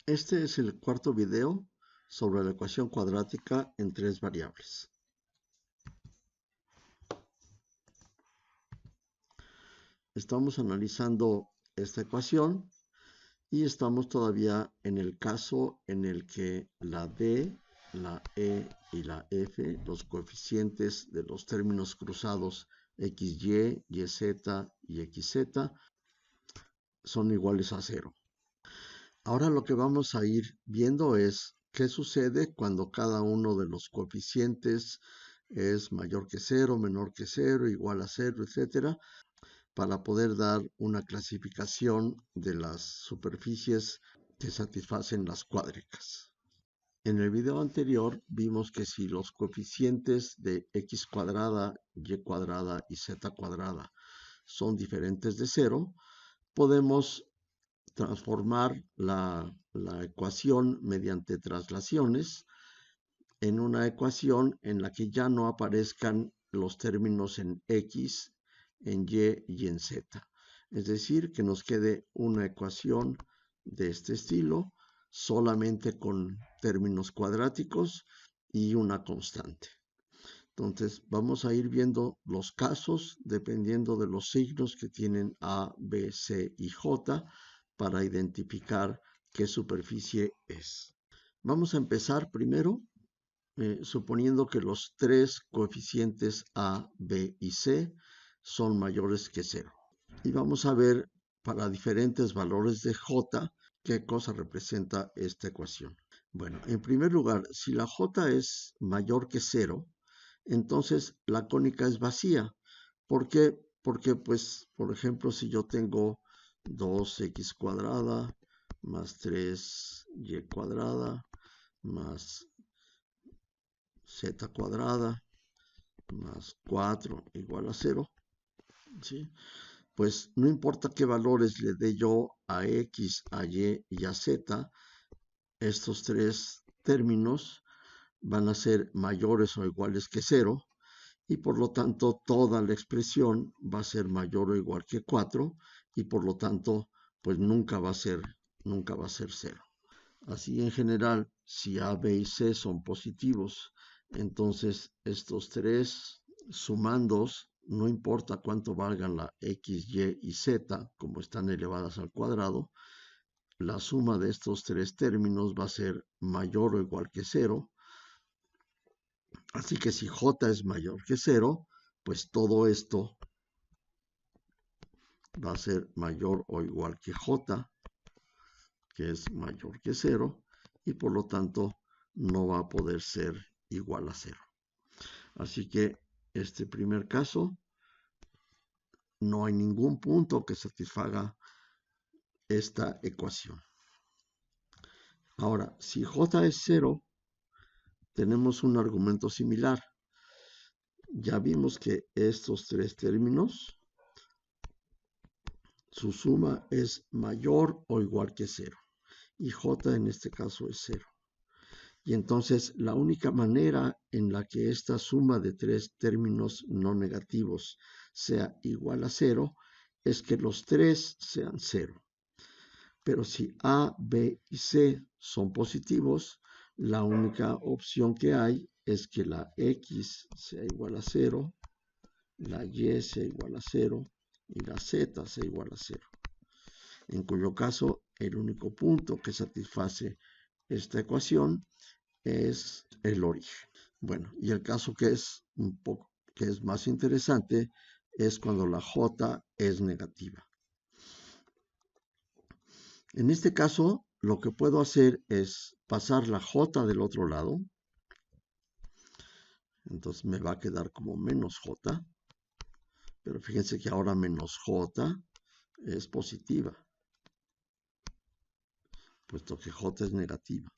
Este es el cuarto video sobre la ecuación cuadrática en tres variables. Estamos analizando esta ecuación y estamos todavía en el caso en el que la D, la E y la F, los coeficientes de los términos cruzados XY, YZ y XZ, son iguales a 0. Ahora lo que vamos a ir viendo es qué sucede cuando cada uno de los coeficientes es mayor que 0, menor que 0, igual a 0, etcétera, para poder dar una clasificación de las superficies que satisfacen las cuádricas. En el video anterior vimos que si los coeficientes de x cuadrada, y cuadrada y z cuadrada son diferentes de 0, podemos transformar la ecuación mediante traslaciones en una ecuación en la que ya no aparezcan los términos en x, en y y en z. Es decir, que nos quede una ecuación de este estilo, solamente con términos cuadráticos y una constante. Entonces, vamos a ir viendo los casos dependiendo de los signos que tienen A, B, C y J para identificar qué superficie es. Vamos a empezar primero suponiendo que los tres coeficientes A, B y C son mayores que 0. Y vamos a ver para diferentes valores de J qué cosa representa esta ecuación. Bueno, en primer lugar, si la J es mayor que 0, entonces la cónica es vacía. ¿Por qué? Porque, pues, por ejemplo, si yo tengo 2x cuadrada más 3y cuadrada más z cuadrada más 4 igual a 0, ¿sí? Pues no importa qué valores le dé yo a x, a y y a z, estos tres términos van a ser mayores o iguales que 0, y por lo tanto toda la expresión va a ser mayor o igual que 4, y por lo tanto pues nunca va a ser 0. Así en general, si A, B y C son positivos, entonces estos tres sumandos, no importa cuánto valgan la x, y y z, como están elevadas al cuadrado, la suma de estos tres términos va a ser mayor o igual que 0. Así que si j es mayor que 0, pues todo esto va a ser mayor o igual que j, que es mayor que 0, y por lo tanto no va a poder ser igual a 0. Así que este primer caso, no hay ningún punto que satisfaga esta ecuación. Ahora, si j es 0, tenemos un argumento similar. Ya vimos que estos tres términos, su suma es mayor o igual que 0. Y j en este caso es 0. Y entonces la única manera en la que esta suma de tres términos no negativos sea igual a 0 es que los tres sean 0. Pero si A, B y C son positivos, la única opción que hay es que la X sea igual a 0, la Y sea igual a 0 y la Z sea igual a 0. En cuyo caso, el único punto que satisface esta ecuación es el origen. Bueno, y el caso que es más interesante es cuando la J es negativa. En este caso, lo que puedo hacer es pasar la J del otro lado. Entonces me va a quedar como menos J. Pero fíjense que ahora menos J es positiva, puesto que J es negativa.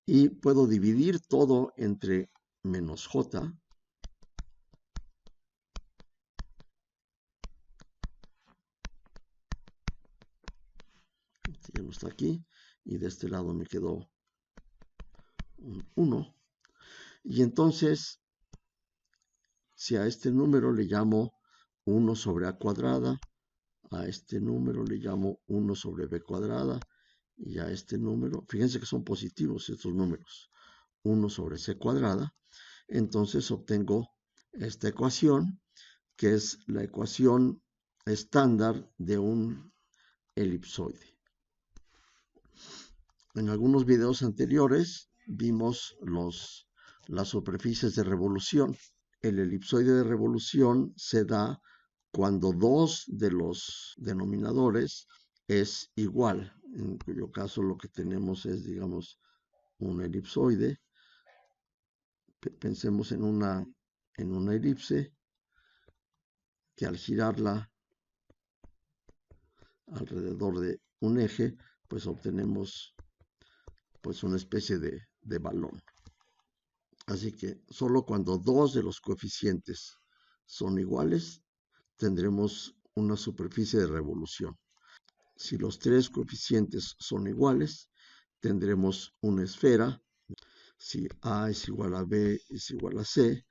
Y puedo dividir todo entre menos J. Ya no está aquí. Y de este lado me quedó un 1. Y entonces, si a este número le llamo 1 sobre a cuadrada, a este número le llamo 1 sobre b cuadrada, y a este número, fíjense que son positivos estos números, 1 sobre c cuadrada, entonces obtengo esta ecuación, que es la ecuación estándar de un elipsoide. En algunos videos anteriores vimos las superficies de revolución. El elipsoide de revolución se da cuando dos de los denominadores es igual, en cuyo caso lo que tenemos es, digamos, un elipsoide. Pensemos en una elipse que al girarla alrededor de un eje, pues obtenemos pues una especie de balón. Así que solo cuando dos de los coeficientes son iguales, tendremos una superficie de revolución. Si los tres coeficientes son iguales, tendremos una esfera. Si A es igual a B es igual a C,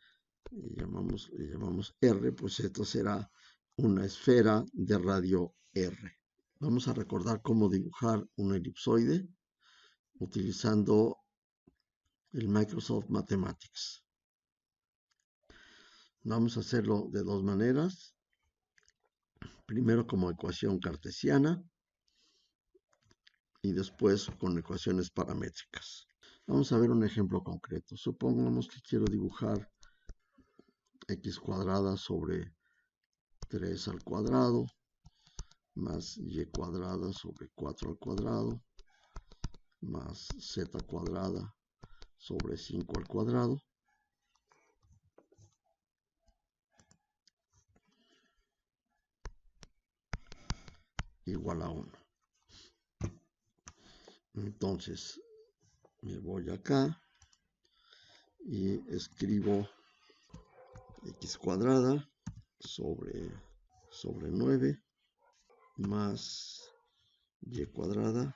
le llamamos R, pues esto será una esfera de radio R. Vamos a recordar cómo dibujar un elipsoide utilizando el Microsoft Mathematics. Vamos a hacerlo de dos maneras. Primero como ecuación cartesiana y después con ecuaciones paramétricas. Vamos a ver un ejemplo concreto. Supongamos que quiero dibujar x cuadrada sobre 3 al cuadrado más y cuadrada sobre 4 al cuadrado más z cuadrada sobre 5 al cuadrado igual a 1. Entonces me voy acá y escribo x cuadrada sobre 9 más y cuadrada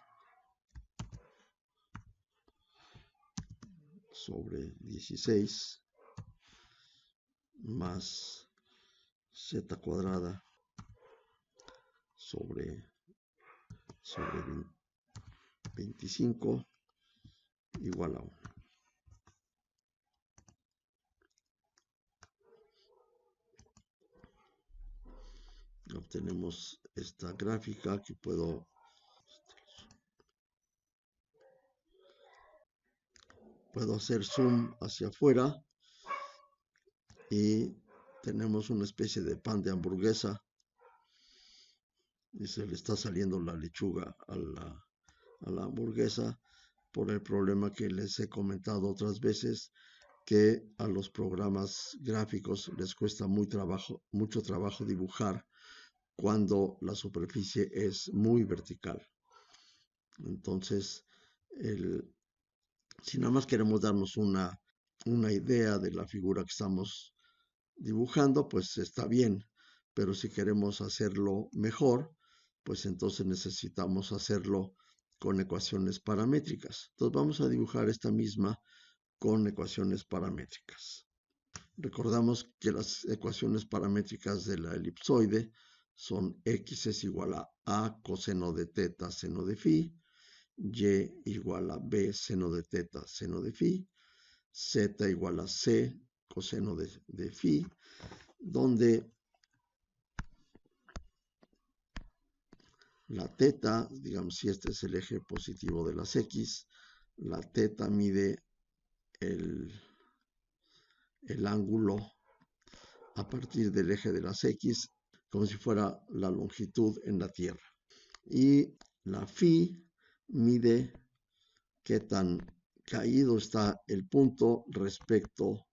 sobre 16 más z cuadrada sobre 25 igual a 1. Obtenemos esta gráfica que puedo hacer zoom hacia afuera y tenemos una especie de pan de hamburguesa y se le está saliendo la lechuga a la hamburguesa por el problema que les he comentado otras veces, que a los programas gráficos les cuesta mucho trabajo dibujar cuando la superficie es muy vertical. Entonces, si nada más queremos darnos una idea de la figura que estamos dibujando, pues está bien, pero si queremos hacerlo mejor, pues entonces necesitamos hacerlo con ecuaciones paramétricas. Entonces vamos a dibujar esta misma con ecuaciones paramétricas. Recordamos que las ecuaciones paramétricas de la elipsoide son x es igual a coseno de teta seno de phi, y igual a b seno de teta seno de phi, z igual a c coseno de phi, donde la teta, digamos, si este es el eje positivo de las x, la teta mide el ángulo a partir del eje de las x, como si fuera la longitud en la Tierra. Y la phi mide qué tan caído está el punto respecto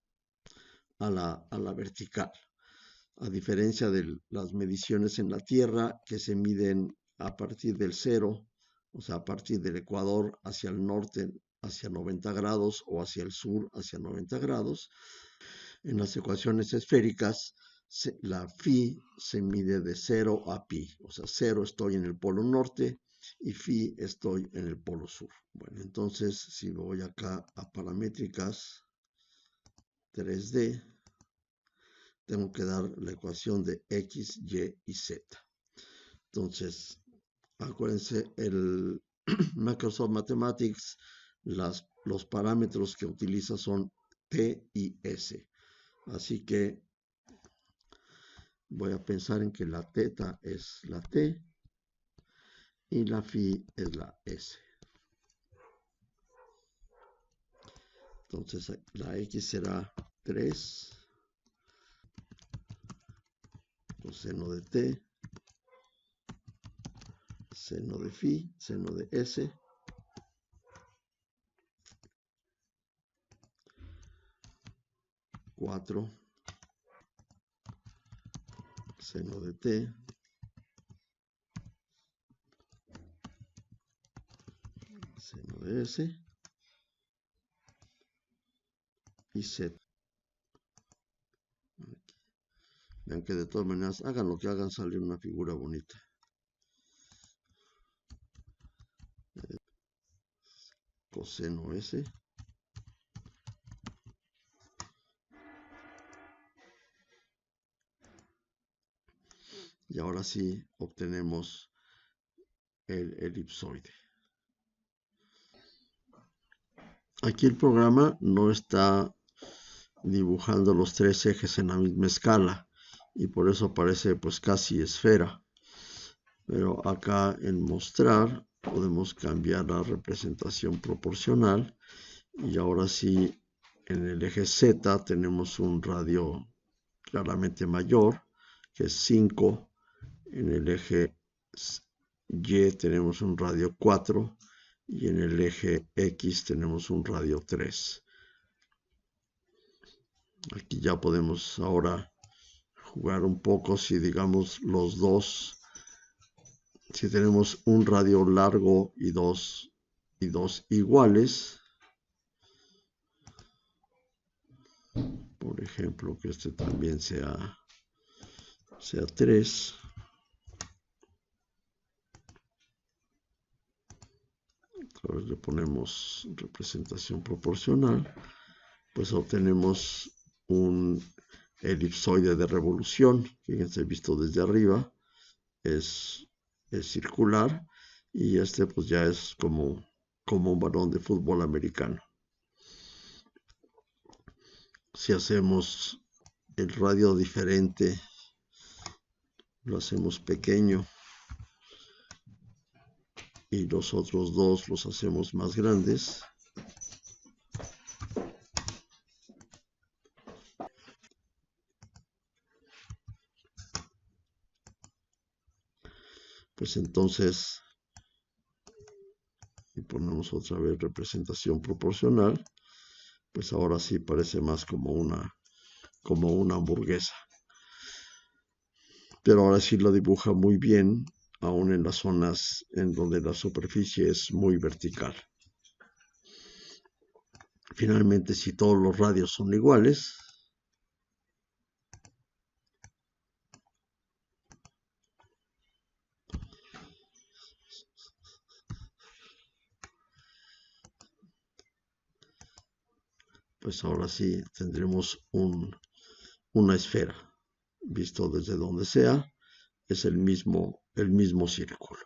a la vertical. A diferencia de las mediciones en la Tierra, que se miden a partir del cero, o sea, a partir del ecuador hacia el norte, hacia 90 grados, o hacia el sur, hacia 90 grados. En las ecuaciones esféricas, la phi se mide de 0 a pi, o sea, 0 estoy en el polo norte y phi estoy en el polo sur. Bueno, entonces, si voy acá a paramétricas 3D, tengo que dar la ecuación de x, y y z. Entonces, acuérdense, Microsoft Mathematics, los parámetros que utiliza son T y S. Así que voy a pensar en que la teta es la T y la phi es la S. Entonces la X será 3 coseno de T, seno de phi, seno de S, cuatro seno de T, seno de S y Z. Vean que de todas maneras, hagan lo que hagan, sale una figura bonita. Coseno S. Y ahora sí obtenemos el elipsoide. Aquí el programa no está dibujando los tres ejes en la misma escala y por eso parece pues casi esfera. Pero acá en mostrar podemos cambiar la representación proporcional y ahora sí en el eje Z tenemos un radio claramente mayor que es 5. En el eje Y tenemos un radio 4 y en el eje X tenemos un radio 3. Aquí ya podemos ahora jugar un poco si digamos los dos, si tenemos un radio largo y dos iguales. Por ejemplo, que este también sea 3. Otra vez le ponemos representación proporcional. Pues obtenemos un elipsoide de revolución. Fíjense, visto desde arriba, es circular. Y este pues ya es como un balón de fútbol americano. Si hacemos el radio diferente, lo hacemos pequeño y los otros dos los hacemos más grandes, pues entonces, y ponemos otra vez representación proporcional, pues ahora sí parece más como una hamburguesa. Pero ahora sí lo dibuja muy bien, aún en las zonas en donde la superficie es muy vertical. Finalmente, si todos los radios son iguales, pues ahora sí tendremos una esfera. Visto desde donde sea, es el mismo círculo.